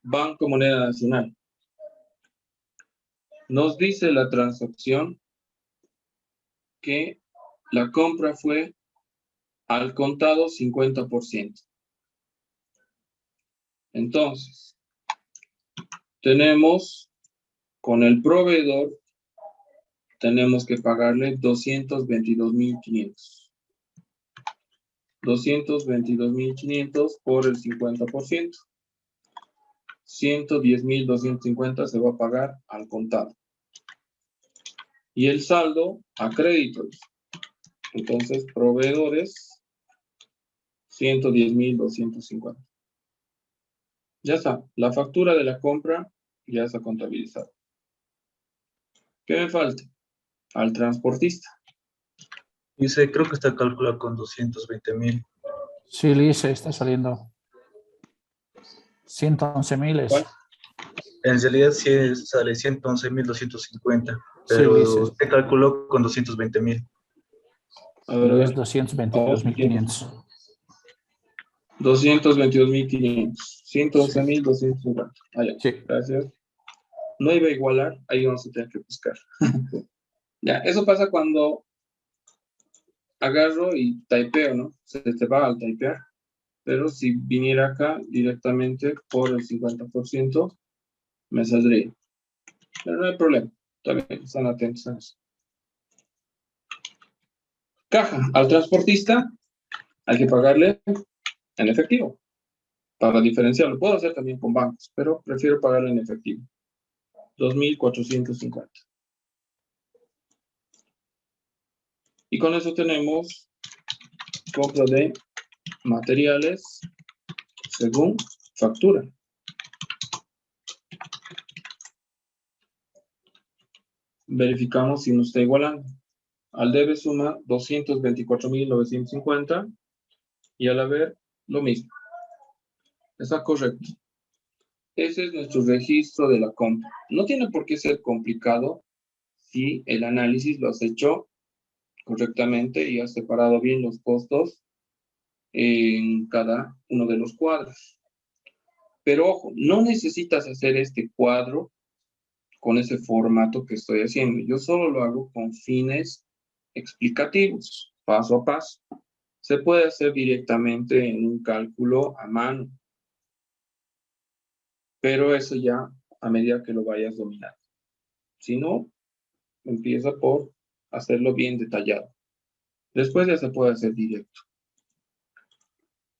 Banco Moneda Nacional. Nos dice la transacción que la compra fue al contado 50%. Entonces, tenemos con el proveedor, tenemos que pagarle 222.500. 222.500 por el 50%. 110.250 se va a pagar al contado. Y el saldo a crédito. Entonces, proveedores, 110.250. Ya está. La factura de la compra ya está contabilizada. ¿Qué me falta? Al transportista. Dice, creo que está calculado con 220.000. Sí, Lice, está saliendo. 111.000 ¿Cuál? En realidad sí sale 111.250, Sí, pero Lice. se calculó con 220.000. A ver, a Y es ver. 222.500. 222.500. 111.250. Ah, ya. Sí. Gracias. No iba a igualar, ahí vamos a tener que buscar. Ya, eso pasa cuando agarro y typeo, ¿no? Se te va al typear. Pero si viniera acá directamente por el 50%, me saldría. Pero no hay problema. También están atentos a eso. Caja. Al transportista hay que pagarle en efectivo. Para diferenciarlo. Puedo hacer también con bancos, pero prefiero pagarle en efectivo. 2.450. Y con eso tenemos compra de materiales según factura. Verificamos si nos está igualando. Al debe suma 224.950 y al haber lo mismo. Está correcto. Ese es nuestro registro de la compra. No tiene por qué ser complicado si el análisis lo has hecho correctamente y has separado bien los costos en cada uno de los cuadros. Pero ojo, no necesitas hacer este cuadro con ese formato que estoy haciendo. Yo solo lo hago con fines explicativos, paso a paso. Se puede hacer directamente en un cálculo a mano, pero eso ya a medida que lo vayas dominando. Si no, empieza por hacerlo bien detallado. Después ya se puede hacer directo.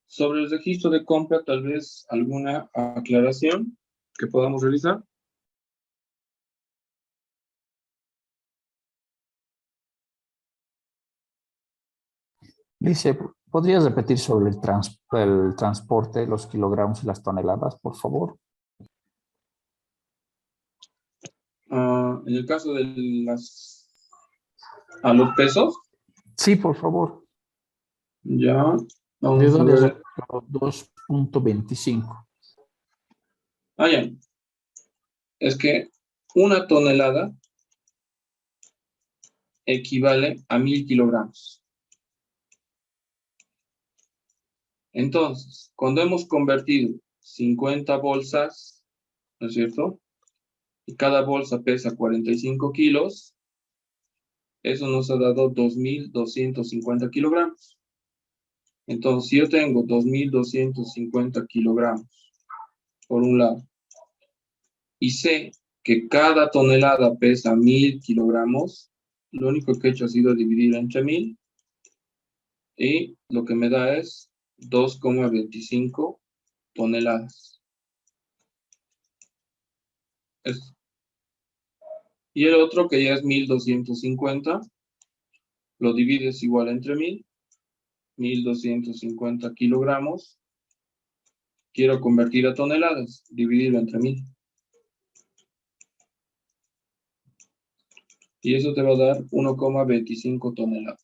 Sobre el registro de compra, tal vez alguna aclaración que podamos realizar. Lice, ¿podrías repetir sobre el transporte, los kilogramos y las toneladas, por favor? En el caso de a los pesos, Sí, por favor. ya ¿De vamos a dónde has ver. sacado 2.25? Ah, ya. Es que una tonelada equivale a 1.000 kilogramos. Entonces, cuando hemos convertido 50 bolsas, ¿no es cierto? Y cada bolsa pesa 45 kilos, eso nos ha dado 2.250 kilogramos. Entonces, si yo tengo 2.250 kilogramos, por un lado, y sé que cada tonelada pesa 1.000 kilogramos, lo único que he hecho ha sido dividir entre 1.000, y lo que me da es 2,25 toneladas. Esto. Y el otro, que ya es 1.250, lo divides igual entre 1.250 kilogramos. Quiero convertir a toneladas, dividirlo entre 1.000. Y eso te va a dar 1,25 toneladas.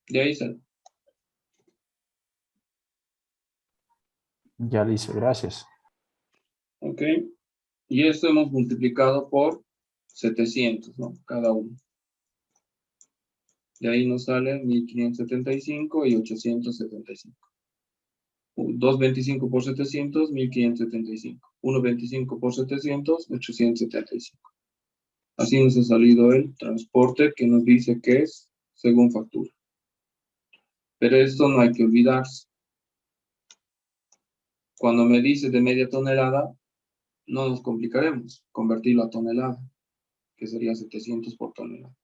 De ahí sale. Ya, Lice, gracias. ¿Ok? Y esto hemos multiplicado por 700, ¿no? Cada uno. De ahí nos sale 1.575 y 875. 2.25 por 700, 1.575. 1.25 por 700, 875. Así nos ha salido el transporte que nos dice que es según factura. Pero esto no hay que olvidarse. Cuando me dice de media tonelada, no nos complicaremos. Convertirlo a tonelada, que sería 700 por tonelada.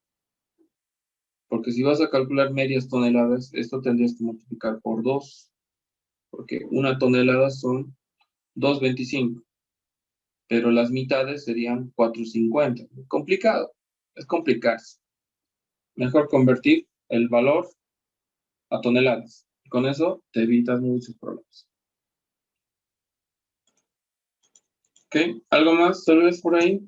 Porque si vas a calcular medias toneladas, esto tendrías que multiplicar por 2. Porque una tonelada son 2.25. Pero las mitades serían 4.50. Complicado. Es complicarse. Mejor convertir el valor a toneladas. Con eso te evitas muchos problemas. ¿Ok? ¿Algo más? ¿Tal vez por ahí?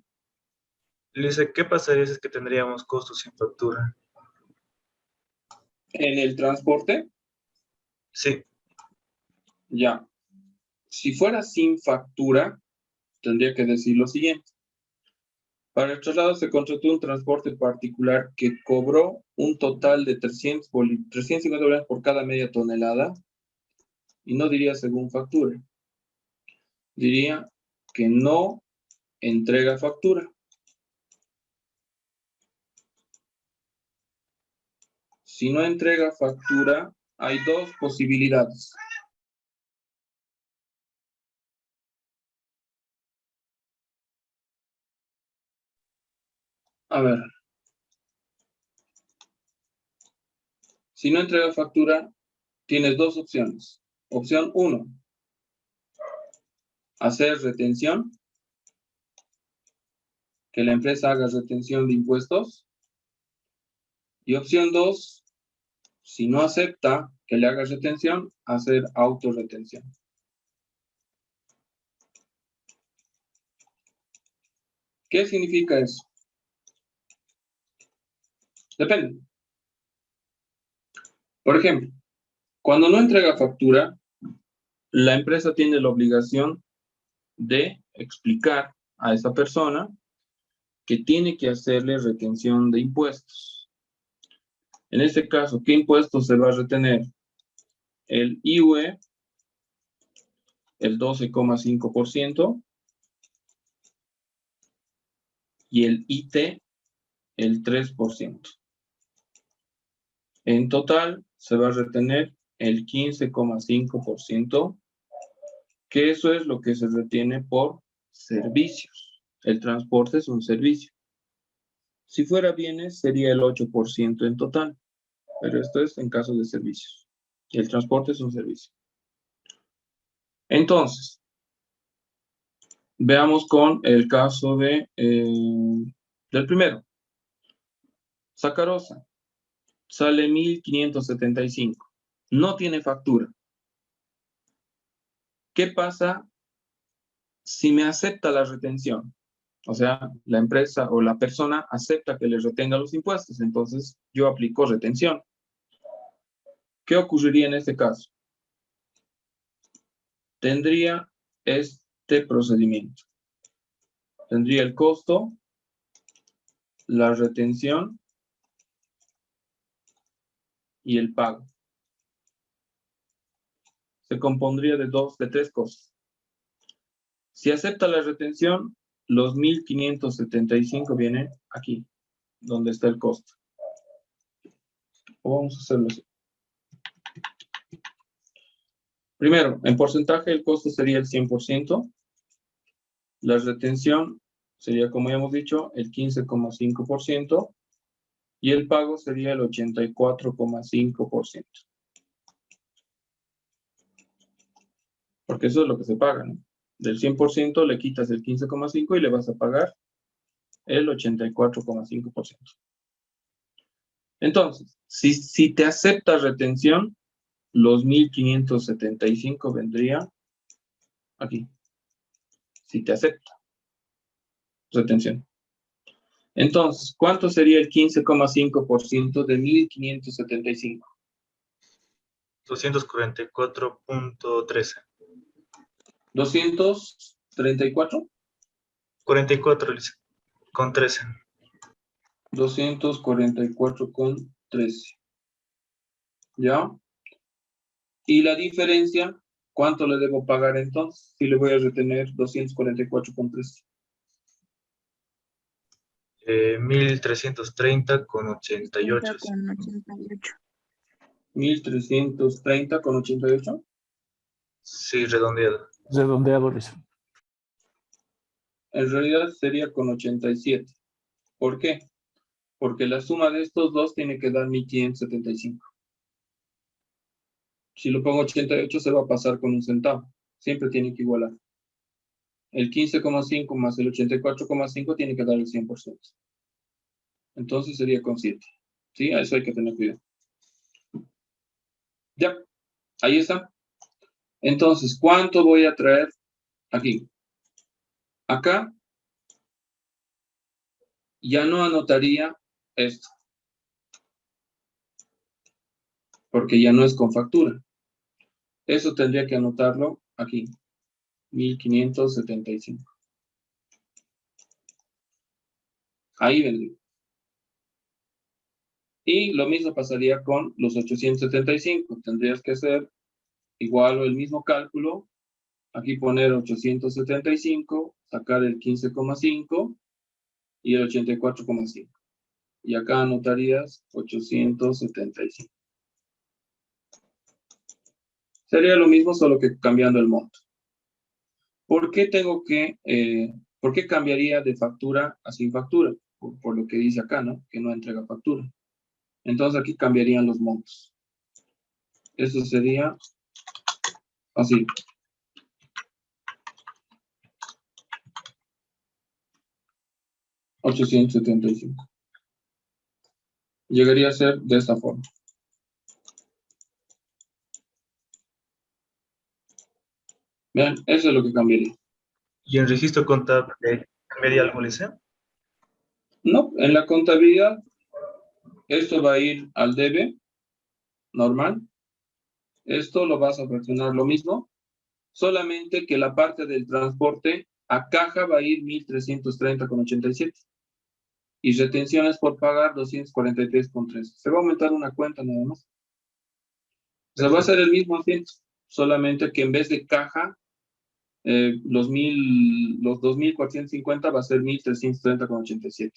Dice, ¿qué pasaría si es que tendríamos costos sin factura? En el transporte, Sí, ya. Si fuera sin factura, tendría que decir lo siguiente. Para el traslado se contrató un transporte particular que cobró un total de 350 dólares por cada media tonelada y no diría según factura. Diría que no entrega factura. Si no entrega factura, hay dos posibilidades. A ver. Si no entrega factura, tienes dos opciones. Opción 1, hacer retención. Que la empresa haga retención de impuestos. Y opción 2, si no acepta que le haga retención, hacer autorretención. ¿Qué significa eso? Depende. Por ejemplo, cuando no entrega factura, la empresa tiene la obligación de explicar a esa persona que tiene que hacerle retención de impuestos. En este caso, ¿qué impuestos se va a retener? El IVA, el 12,5%, y el IT, el 3%. En total, se va a retener el 15,5%, que eso es lo que se retiene por servicios. El transporte es un servicio. Si fuera bienes, sería el 8% en total, pero esto es en caso de servicios. El transporte es un servicio. Entonces, veamos con el caso del primero. Sacarosa. Sale 1.575. No tiene factura. ¿Qué pasa si me acepta la retención? O sea, la empresa o la persona acepta que le retenga los impuestos. Entonces, yo aplico retención. ¿Qué ocurriría en este caso? Tendría este procedimiento. Tendría el costo, la retención y el pago. Se compondría de tres cosas. Si acepta la retención, los 1.575 viene aquí, donde está el costo. O vamos a hacerlo así. Primero, en porcentaje el costo sería el 100%. La retención sería, como ya hemos dicho, el 15,5%. Y el pago sería el 84,5%. Porque eso es lo que se paga, ¿no? Del 100% le quitas el 15,5% y le vas a pagar el 84,5%. Entonces, si te acepta retención, los 1.575 vendría aquí. Si te acepta retención. Entonces, ¿cuánto sería el 15,5% de 1.575? 244.13. ¿234? 44, dice, con 13. 244,13. ¿Ya? Y la diferencia, ¿Cuánto le debo pagar entonces? Si le voy a retener 244,3. 1330,88. 30,88. 1330,88. Sí, redondeado. Redondeado, dice. En realidad sería con 87. ¿Por qué? Porque la suma de estos dos tiene que dar 1575. Si lo pongo 88 se va a pasar con un centavo. Siempre tiene que igualar. El 15,5 más el 84,5 tiene que dar el 100%. Entonces sería con 7. ¿Sí? A eso hay que tener cuidado. Ya, ahí está. Entonces, ¿cuánto voy a traer aquí? Acá ya no anotaría esto, porque ya no es con factura. Eso tendría que anotarlo aquí, 1575. Ahí vendría. Y lo mismo pasaría con los 875. Tendrías que hacer igual o el mismo cálculo. Aquí poner 875, sacar el 15,5 y el 84,5. Y acá anotarías 875. Sería lo mismo, solo que cambiando el monto. ¿Por qué por qué cambiaría de factura a sin factura? Por lo que dice acá, ¿no? Que no entrega factura. Entonces aquí cambiarían los montos. Eso sería así. $875. Llegaría a ser de esta forma. Vean, eso es lo que cambiaría. ¿Y en registro contable cambiaría algo, Lice? No, en la contabilidad, esto va a ir al debe, normal. Esto lo vas a fraccionar lo mismo, solamente que la parte del transporte a caja va a ir 1330,87. Y retenciones por pagar 243,13. Se va a aumentar una cuenta nada más. O sea, va a ser el mismo asiento, solamente que en vez de caja, los 2.450 va a ser 1.330,87.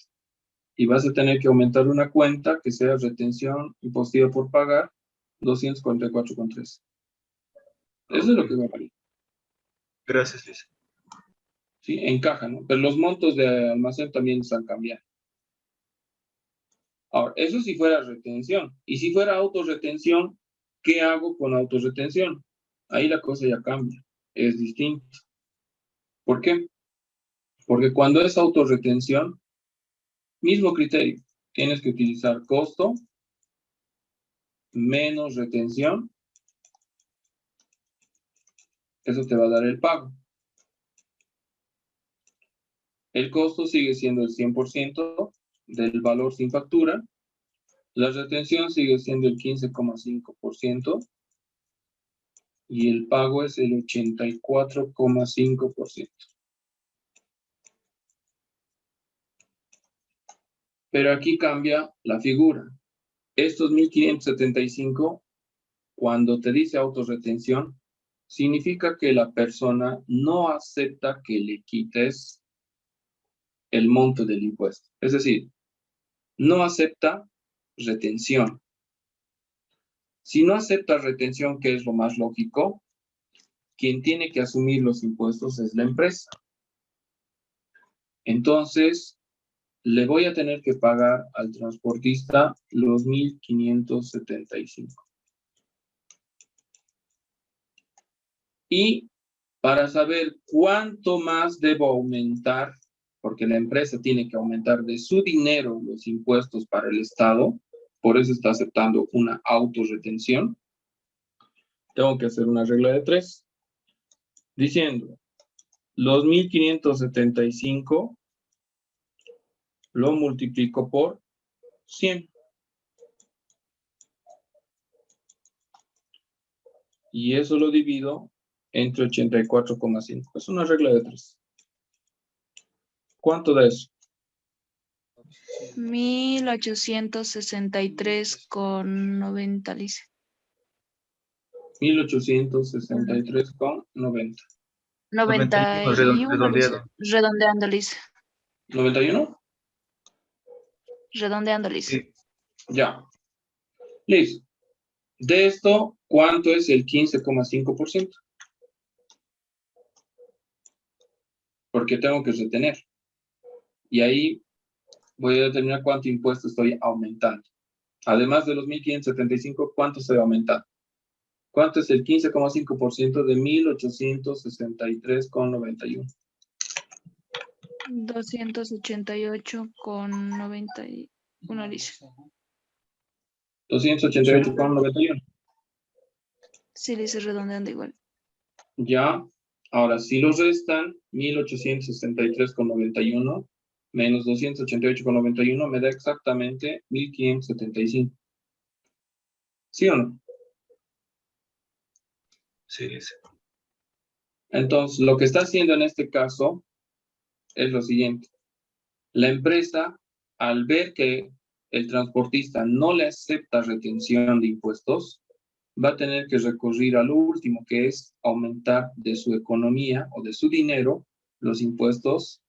Y vas a tener que aumentar una cuenta que sea retención impositiva por pagar 244,13. Eso es lo que va a valer. Gracias, Lice. ¿Sí? En caja, ¿no? Pero los montos de almacén también están cambiando. Ahora, eso si fuera retención. Y si fuera autorretención, ¿qué hago con autorretención? Ahí la cosa ya cambia. Es distinto. ¿Por qué? Porque cuando es autorretención, mismo criterio. Tienes que utilizar costo menos retención. Eso te va a dar el pago. El costo sigue siendo el 100% del valor sin factura. La retención sigue siendo el 15,5%. Y el pago es el 84,5%. Pero aquí cambia la figura. Estos 1.575, cuando te dice autorretención, significa que la persona no acepta que le quites el monto del impuesto. Es decir, no acepta retención. Si no acepta retención, que es lo más lógico, quien tiene que asumir los impuestos es la empresa. Entonces, le voy a tener que pagar al transportista los 1.575. Y para saber cuánto más debo aumentar, porque la empresa tiene que aumentar de su dinero los impuestos para el Estado, por eso está aceptando una autorretención, tengo que hacer una regla de 3, diciendo, los 1.575 lo multiplico por 100. Y eso lo divido entre 84,5. Es una regla de 3. ¿Cuánto da eso? 1863,90, Lice. 1863,90. 91 91, Liz. redondeado. Redondeando, Liz. ¿91? Redondeando, Liz. Sí. Ya. Listo. De esto, ¿cuánto es el 15,5%? Porque tengo que retener. Y ahí voy a determinar cuánto impuesto estoy aumentando. Además de los 1.575, ¿cuánto estoy aumentando? ¿Cuánto es el 15,5% de 1.863,91? 288,91, Liz. 288,91. Sí, Liz, redondeando igual. Ya. Ahora, si los restan, 1.863,91 menos 288,91 me da exactamente 1.575. ¿Sí o no? Sí, Lice. Entonces, lo que está haciendo en este caso es lo siguiente. La empresa, al ver que el transportista no le acepta retención de impuestos, va a tener que recurrir a lo último, que es aumentar de su economía o de su dinero los impuestos,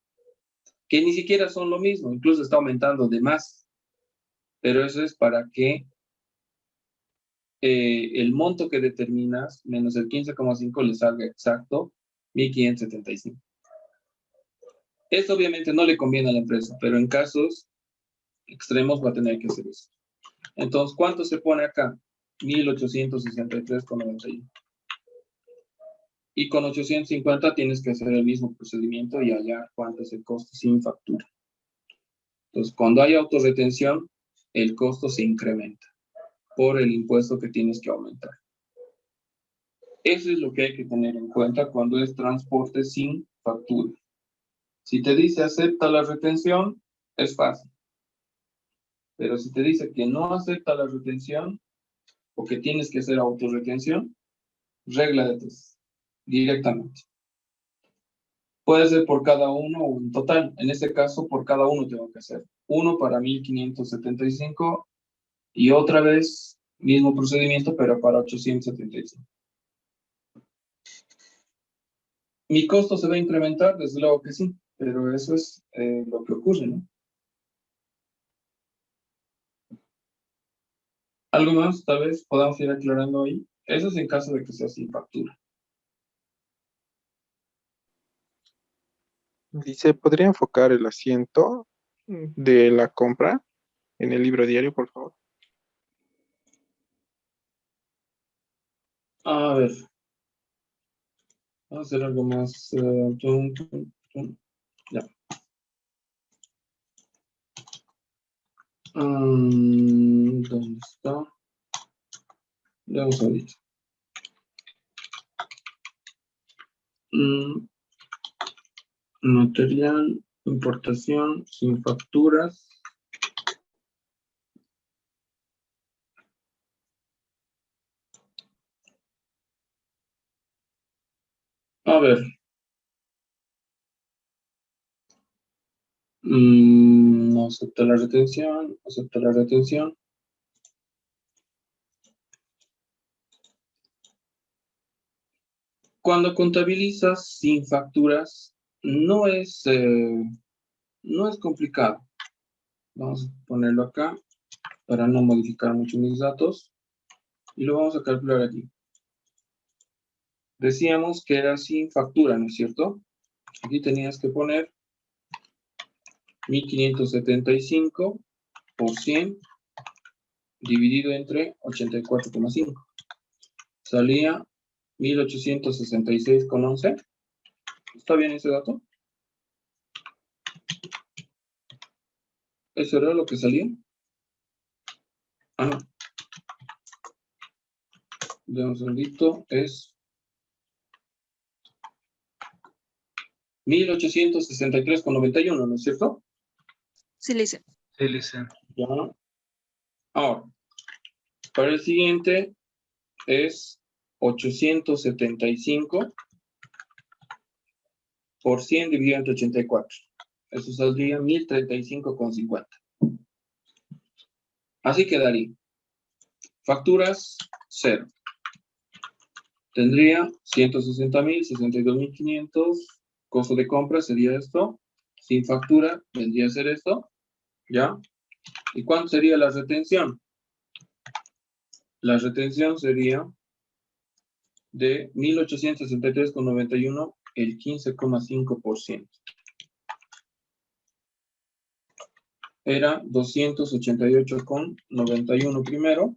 que ni siquiera son lo mismo, incluso está aumentando de más. Pero eso es para que el monto que determinas menos el 15,5 le salga exacto 1.575. Esto obviamente no le conviene a la empresa, pero en casos extremos va a tener que hacer eso. Entonces, ¿cuánto se pone acá? 1.863,91. Y con 850 tienes que hacer el mismo procedimiento y hallar cuánto es el costo sin factura. Entonces, cuando hay autorretención, el costo se incrementa por el impuesto que tienes que aumentar. Eso es lo que hay que tener en cuenta cuando es transporte sin factura. Si te dice acepta la retención, es fácil. Pero si te dice que no acepta la retención o que tienes que hacer autorretención, regla de tres, directamente. Puede ser por cada uno o en total. En este caso, por cada uno tengo que hacer. Uno para 1.575 y otra vez mismo procedimiento, pero para 875. ¿Mi costo se va a incrementar? Desde luego que sí, pero eso es lo que ocurre, ¿no? ¿Algo más? Tal vez podamos ir aclarando ahí. Eso es en caso de que sea sin factura. Dice, ¿podría enfocar el asiento de la compra en el libro diario, por favor? A ver. Vamos a hacer algo más. Ya. ¿Dónde está? Vamos a ver. Material, importación, sin facturas. A ver. No acepta la retención, acepta la retención. Cuando contabilizas sin facturas, no es complicado. Vamos a ponerlo acá para no modificar mucho mis datos. Y lo vamos a calcular aquí. Decíamos que era sin factura, ¿no es cierto? Aquí tenías que poner 1.575 por 100 dividido entre 84,5. Salía 1.866,11. ¿Está bien ese dato? ¿Eso era lo que salía? Ah, no. De un segundito, es 1.863,91, ¿no es cierto? Sí, Liz. Sí, Lice. Ya. Ahora, para el siguiente es 875 por 100 dividido entre 84. Eso saldría 1.035,50. Así quedaría. Facturas, 0. Tendría 160,000, 62,500. Costo de compra sería esto. Sin factura vendría a ser esto. ¿Ya? ¿Y cuánto sería la retención? La retención sería de 1.863,91, el 15,5%. Era 288,91 primero.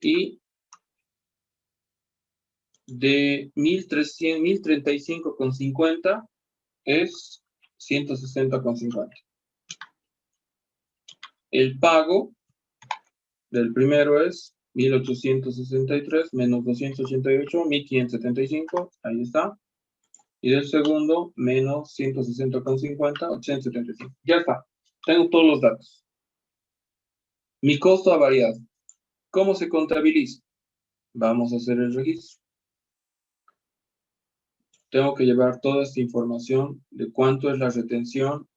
Y de 1.035,50 es 160,50. El pago del primero es 1.863 menos 288, 1.575, ahí está. Y del segundo, menos 160,50, 875. Ya está. Tengo todos los datos. Mi costo ha variado. ¿Cómo se contabiliza? Vamos a hacer el registro. Tengo que llevar toda esta información de cuánto es la retención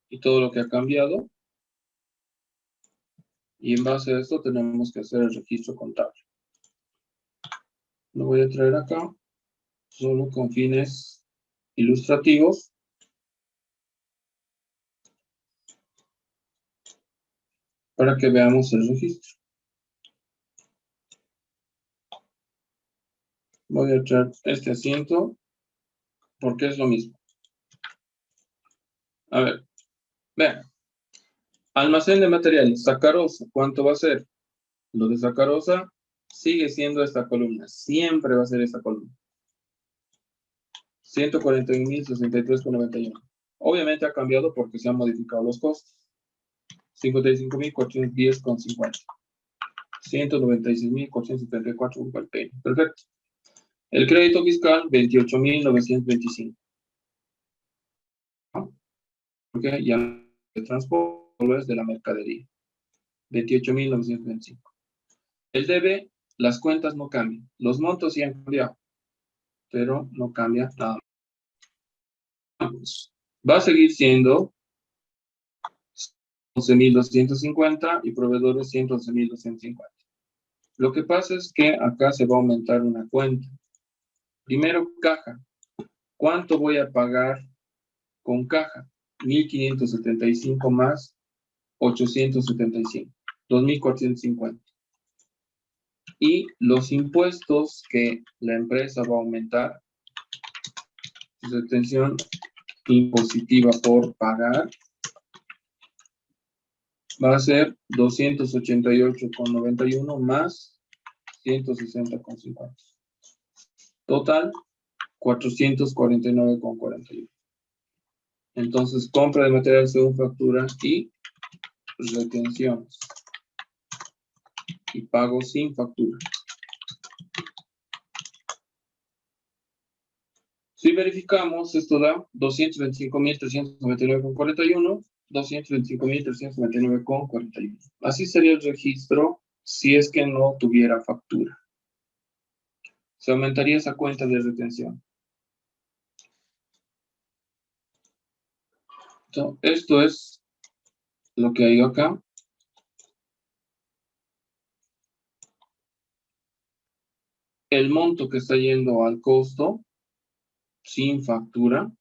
y todo lo que ha cambiado. Y en base a esto tenemos que hacer el registro contable. Lo voy a traer acá, solo con fines ilustrativos. Para que veamos el registro. Voy a traer este asiento porque es lo mismo. A ver, vean. Almacén de materiales, sacarosa, ¿cuánto va a ser? Lo de sacarosa sigue siendo esta columna, siempre va a ser esta columna. 141.063,91. Obviamente ha cambiado porque se han modificado los costos. 55.410,50. 196.474,40. Perfecto. El crédito fiscal, 28.925. Ok, ya el transporte es de la mercadería. 28.925. El debe, las cuentas no cambian. Los montos sí han cambiado, pero no cambia nada. Va a seguir siendo 11.250 y proveedores 111.250. Lo que pasa es que acá se va a aumentar una cuenta. Primero, caja. ¿Cuánto voy a pagar con caja? 1.575 más 875. 2.450. Y los impuestos que la empresa va a aumentar, retención impositiva por pagar, va a ser 288,91 más 160,50. Total, 449,41. Entonces, compra de material según factura y retenciones. Y pago sin factura. Si verificamos, esto da 225.399,41, 225.399,41. Así sería el registro si es que no tuviera factura. Se aumentaría esa cuenta de retención. Entonces, esto es lo que hay acá. El monto que está yendo al costo sin factura.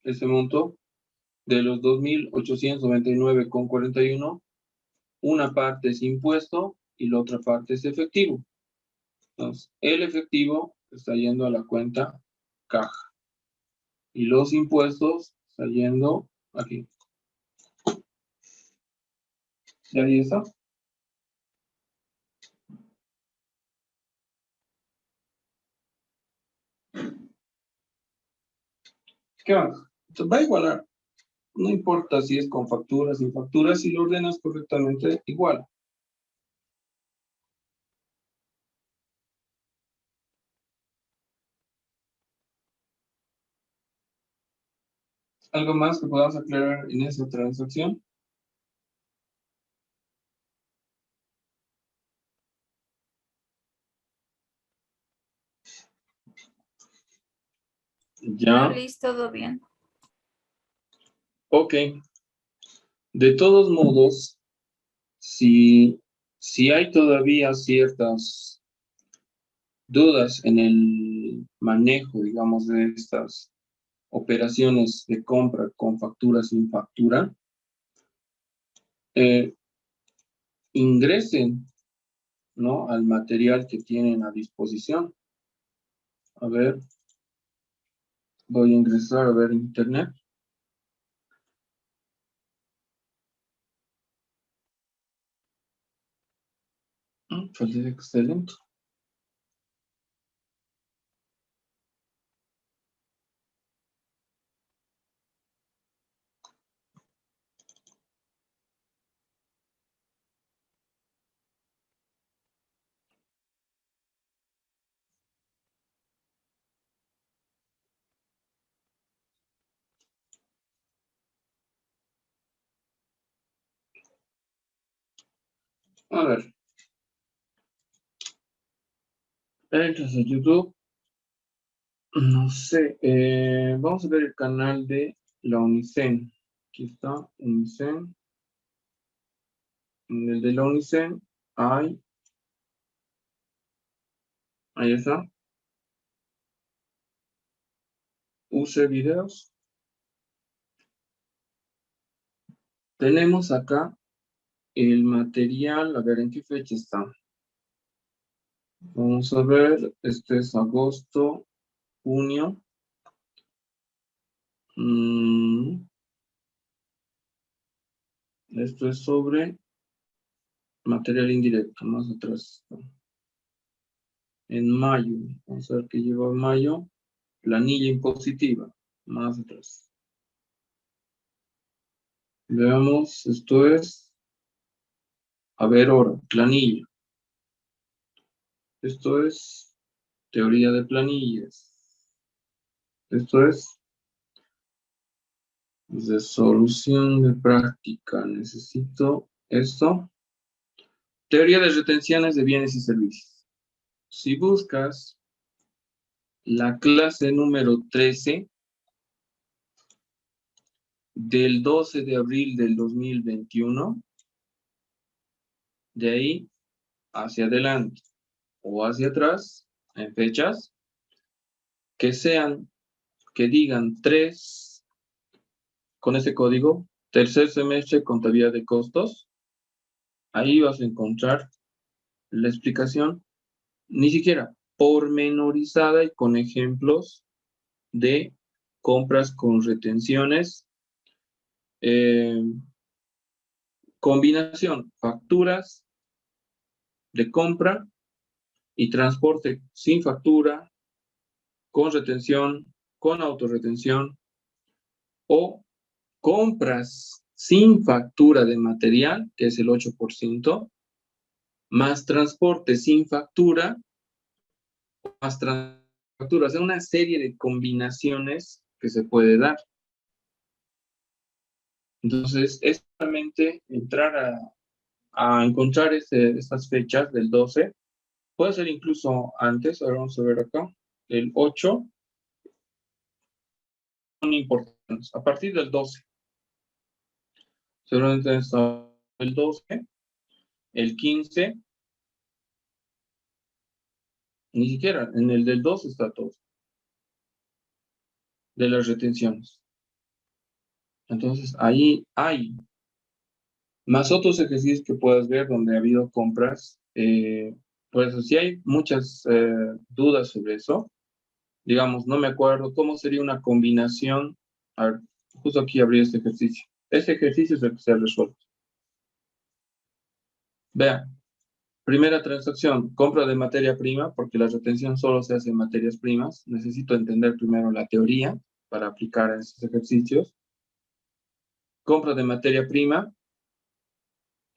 Ese monto de los 2.899,41, una parte es impuesto y la otra parte es efectivo. Entonces, el efectivo está yendo a la cuenta caja. Y los impuestos están yendo aquí. ¿Y ahí está? ¿Qué más? Entonces va a igualar. No importa si es con factura, sin factura, si lo ordenas correctamente, igual. ¿Algo más que podamos aclarar en esa transacción? Ya. Liz, todo bien. Ok. De todos modos, si hay todavía ciertas dudas en el manejo, digamos, de estas operaciones de compra con factura sin factura, ingresen, ¿no?, al material que tienen a disposición. A ver, voy a ingresar a ver internet. Pues es excelente. A ver. Entras a YouTube. No sé. Vamos a ver el canal de la UNICEN. Aquí está, UNICEN. En el de la UNICEN hay... Ahí está. Use videos. Tenemos acá el material. A ver, ¿en qué fecha está? Vamos a ver. Este es agosto, junio. Esto es sobre material indirecto, más atrás. En mayo, vamos a ver qué lleva en mayo. Planilla impositiva, más atrás. Veamos, esto es, a ver ahora, planilla. Esto es teoría de planillas. Esto es resolución de práctica. Necesito esto. Teoría de retenciones de bienes y servicios. Si buscas la clase número 13 del 12 de abril del 2021, de ahí hacia adelante o hacia atrás, en fechas, que digan 3, con ese código, tercer semestre contabilidad de costos, ahí vas a encontrar la explicación, ni siquiera pormenorizada y con ejemplos de compras con retenciones, combinación, facturas de compra y transporte sin factura, con retención, con autorretención, o compras sin factura de material, que es el 8%, más transporte sin factura, más factura. O sea, una serie de combinaciones que se puede dar. Entonces, es solamente entrar a encontrar estas fechas del 12. Puede ser incluso antes. Ahora vamos a ver acá. El 8. Son importantes. A partir del 12. Seguramente está el 12. El 15. Ni siquiera. En el del 12 está todo. De las retenciones. Entonces, ahí hay más otros ejercicios que puedas ver donde ha habido compras. Pues sí hay muchas dudas sobre eso. Digamos, no me acuerdo cómo sería una combinación. A ver, justo aquí abrí este ejercicio. Este ejercicio es el que se ha resuelto. Vean, primera transacción, compra de materia prima, porque la retención solo se hace en materias primas. Necesito entender primero la teoría para aplicar a esos ejercicios. Compra de materia prima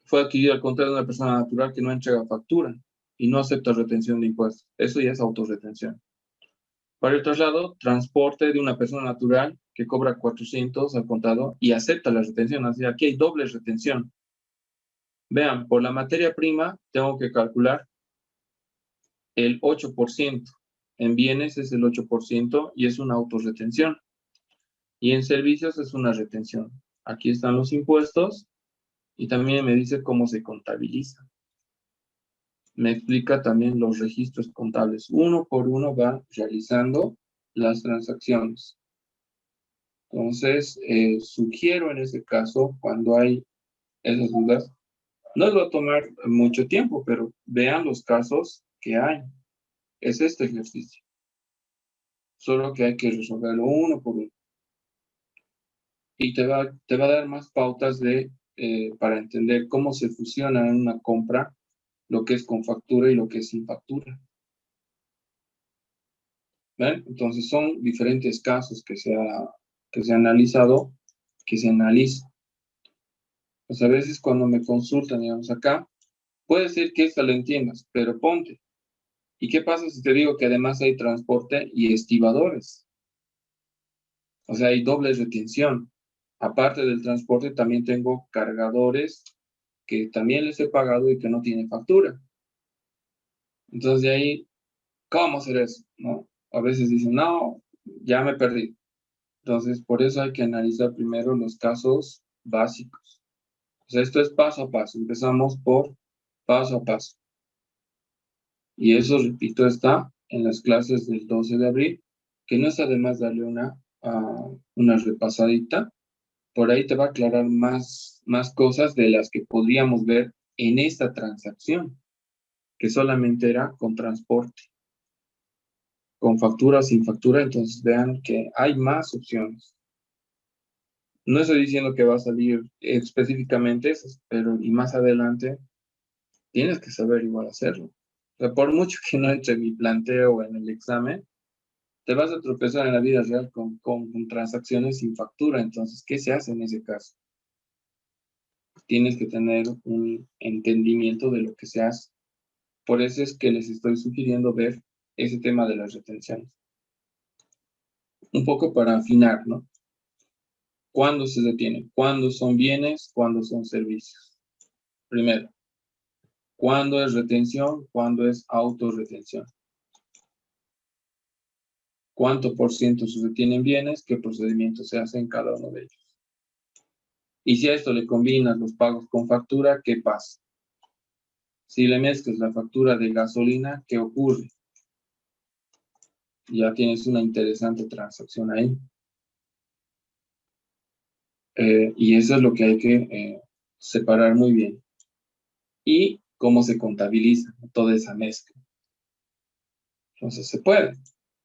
fue adquirido al contrario de una persona natural que no entrega factura y no acepta retención de impuestos. Eso ya es autorretención. Para el traslado, transporte de una persona natural que cobra 400 al contado y acepta la retención. Así que aquí hay doble retención. Vean, por la materia prima tengo que calcular el 8%. En bienes es el 8% y es una autorretención. Y en servicios es una retención. Aquí están los impuestos y también me dice cómo se contabiliza. Me explica también los registros contables. Uno por uno va realizando las transacciones. Entonces, sugiero en ese caso, cuando hay esas dudas, no les va a tomar mucho tiempo, pero vean los casos que hay. Es este ejercicio. Solo que hay que resolverlo uno por uno. Y te va a dar más pautas para entender cómo se fusiona en una compra lo que es con factura y lo que es sin factura. ¿Ven? Entonces son diferentes casos que se ha analizado, que se analiza. Pues a veces cuando me consultan, digamos acá, puede ser que esta lo entiendas, pero ponte. ¿Y qué pasa si te digo que además hay transporte y estibadores? O sea, hay doble retención. Aparte del transporte, también tengo cargadores que también les he pagado y que no tienen factura. Entonces, de ahí, ¿cómo hacer eso? ¿No? A veces dicen, no, ya me perdí. Entonces, por eso hay que analizar primero los casos básicos. O sea, esto es paso a paso. Empezamos por paso a paso. Y eso, repito, está en las clases del 12 de abril, que no está de más darle una repasadita. Por ahí te va a aclarar más cosas de las que podríamos ver en esta transacción, que solamente era con transporte. Con factura o sin factura, entonces vean que hay más opciones. No estoy diciendo que va a salir específicamente eso, pero y más adelante tienes que saber igual hacerlo. O sea, por mucho que no entre en mi planteo o en el examen, te vas a tropezar en la vida real con transacciones sin factura. Entonces, ¿qué se hace en ese caso? Tienes que tener un entendimiento de lo que se hace. Por eso es que les estoy sugiriendo ver ese tema de las retenciones. Un poco para afinar, ¿no? ¿Cuándo se detiene? ¿Cuándo son bienes? ¿Cuándo son servicios? Primero, ¿cuándo es retención? ¿Cuándo es autorretención? ¿Cuánto por ciento se retienen bienes? ¿Qué procedimiento se hace en cada uno de ellos? Y si a esto le combinas los pagos con factura, ¿qué pasa? Si le mezclas la factura de gasolina, ¿qué ocurre? Ya tienes una interesante transacción ahí. Y eso es lo que hay que separar muy bien. Y cómo se contabiliza toda esa mezcla. Entonces se puede.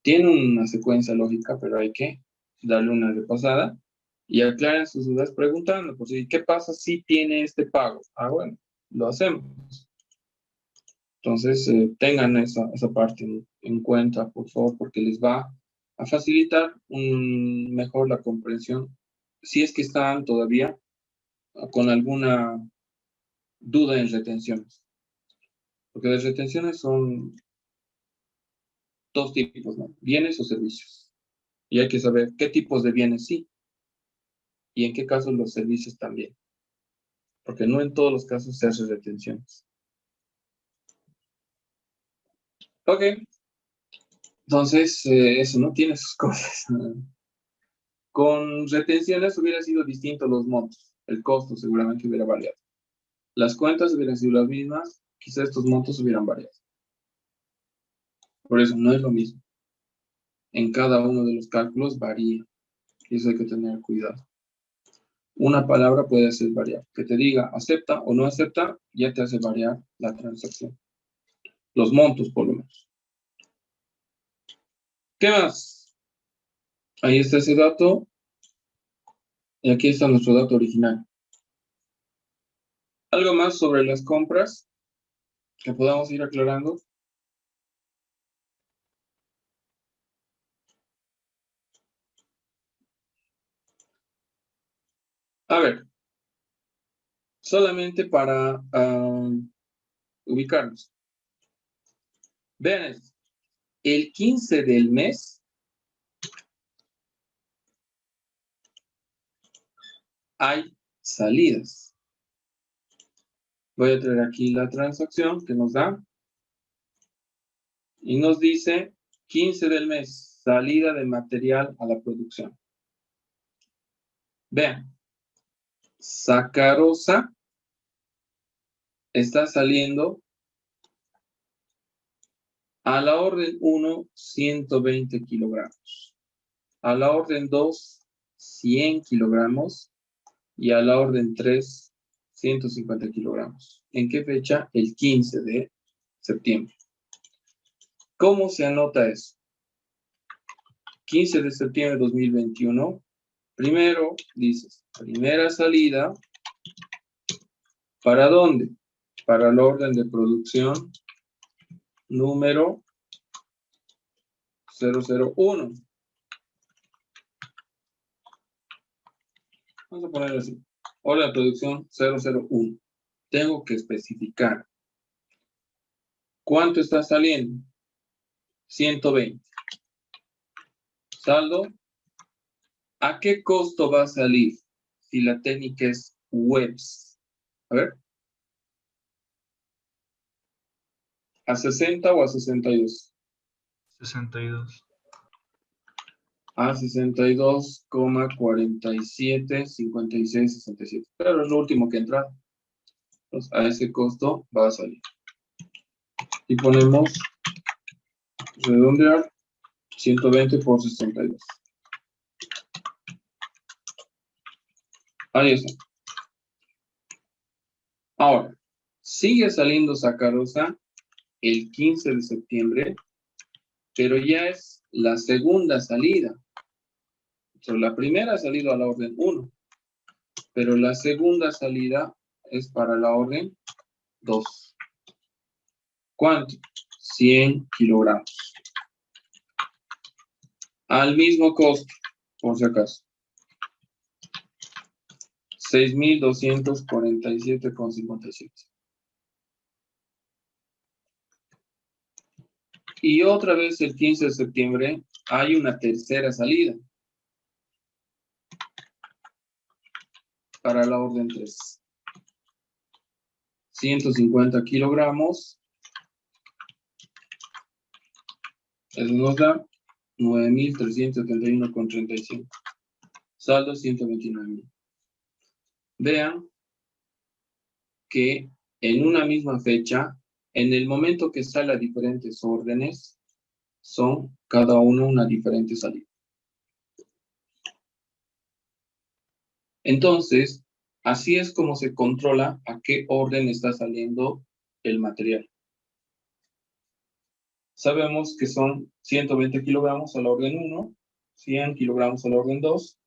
Tiene una secuencia lógica, pero hay que darle una repasada y aclaren sus dudas preguntando, pues, ¿qué pasa si tiene este pago? Ah, bueno, lo hacemos. Entonces, tengan esa parte en cuenta, por favor, porque les va a facilitar mejor la comprensión, si es que están todavía con alguna duda en retenciones. Porque las retenciones son dos tipos, ¿no? Bienes o servicios. Y hay que saber qué tipos de bienes sí y en qué casos los servicios también. Porque no en todos los casos se hacen retenciones. Ok. Entonces, eso no tiene sus cosas. Con retenciones hubiera sido distinto los montos. El costo seguramente hubiera variado. Las cuentas hubieran sido las mismas. Quizás estos montos hubieran variado. Por eso no es lo mismo. En cada uno de los cálculos varía. Y eso hay que tener cuidado. Una palabra puede hacer variar. Que te diga acepta o no acepta, ya te hace variar la transacción. Los montos, por lo menos. ¿Qué más? Ahí está ese dato. Y aquí está nuestro dato original. Algo más sobre las compras que podamos ir aclarando. A ver, solamente para ubicarnos. Vean esto. El 15 del mes hay salidas. Voy a traer aquí la transacción que nos da. Y nos dice 15 del mes, salida de material a la producción. Vean, sacarosa está saliendo a la orden 1, 120 kilogramos. A la orden 2, 100 kilogramos. Y a la orden 3, 150 kilogramos. ¿En qué fecha? El 15 de septiembre. ¿Cómo se anota eso? 15 de septiembre de 2021. Primero dices, primera salida. ¿Para dónde? Para el orden de producción número 001. Vamos a ponerlo así. Orden de producción 001. Tengo que especificar. ¿Cuánto está saliendo? 120. Saldo. ¿A qué costo va a salir si la técnica es webs? A ver. ¿A 60 o a 62? 62. A 62,47, 56, 67. Pero es lo último que entra. Entonces, a ese costo va a salir. Y ponemos, redondear, 120 por 62. Ahí está. Ahora, sigue saliendo sacarosa el 15 de septiembre, pero ya es la segunda salida. O sea, la primera ha salido a la orden 1, pero la segunda salida es para la orden 2. ¿Cuánto? 100 kilogramos. Al mismo costo, por si acaso. 6,247,57. Y otra vez el 15 de septiembre hay una tercera salida. Para la orden 3. 150 kilogramos. Eso nos da 9,371,35. Saldo 129,000. Vean que en una misma fecha, en el momento que sale a diferentes órdenes, son cada uno una diferente salida. Entonces, así es como se controla a qué orden está saliendo el material. Sabemos que son 120 kilogramos a la orden 1, 100 kilogramos a la orden 2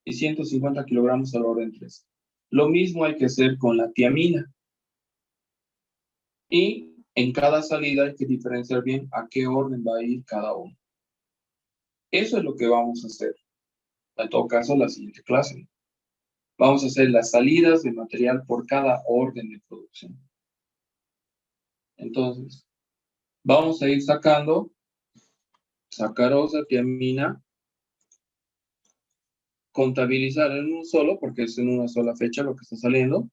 y 150 kilogramos a la orden 3. Lo mismo hay que hacer con la tiamina. Y en cada salida hay que diferenciar bien a qué orden va a ir cada uno. Eso es lo que vamos a hacer. En todo caso, la siguiente clase. Vamos a hacer las salidas de material por cada orden de producción. Entonces, vamos a ir sacando sacarosa, tiamina, contabilizar en un solo, porque es en una sola fecha lo que está saliendo.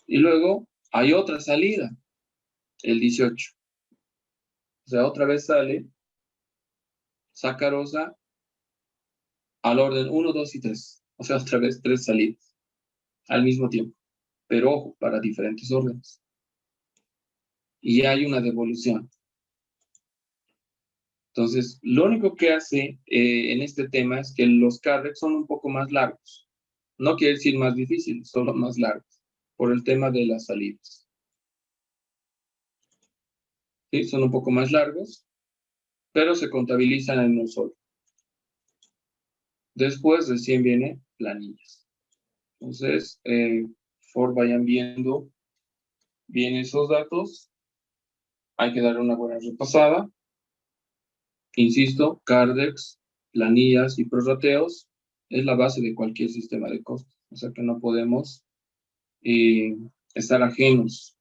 Y luego hay otra salida, el 18. O sea, otra vez sale sacarosa al orden 1, 2 y 3. O sea, otra vez 3 salidas al mismo tiempo. Pero ojo, para diferentes órdenes. Y hay una devolución. Entonces, lo único que hace en este tema es que los carrex son un poco más largos. No quiere decir más difíciles, solo más largos. Por el tema de las salidas. ¿Sí? Son un poco más largos, pero se contabilizan en un solo. Después recién viene planillas. Entonces, vayan viendo bien esos datos. Hay que darle una buena repasada. Insisto, Cardex, planillas y prorrateos es la base de cualquier sistema de costos. O sea que no podemos estar ajenos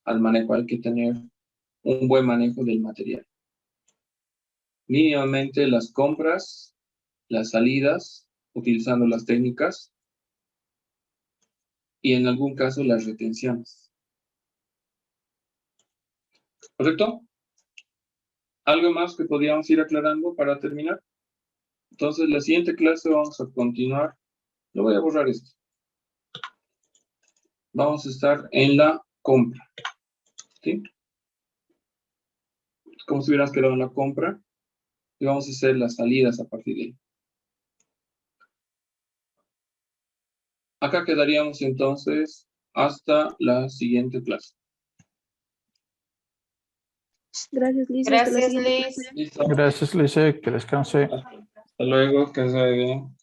al manejo. Hay que tener un buen manejo del material. Mínimamente las compras, las salidas, utilizando las técnicas y en algún caso las retenciones. ¿Correcto? ¿Algo más que podríamos ir aclarando para terminar? Entonces, la siguiente clase vamos a continuar. Yo voy a borrar esto. Vamos a estar en la compra. ¿Sí? Como si hubieras quedado en la compra. Y vamos a hacer las salidas a partir de ahí. Acá quedaríamos entonces hasta la siguiente clase. Gracias, Liz. Hasta la Gracias, siguiente Liz. clase. ¿Listo? Gracias, Lice, que descanse. Hasta luego, que se vea bien.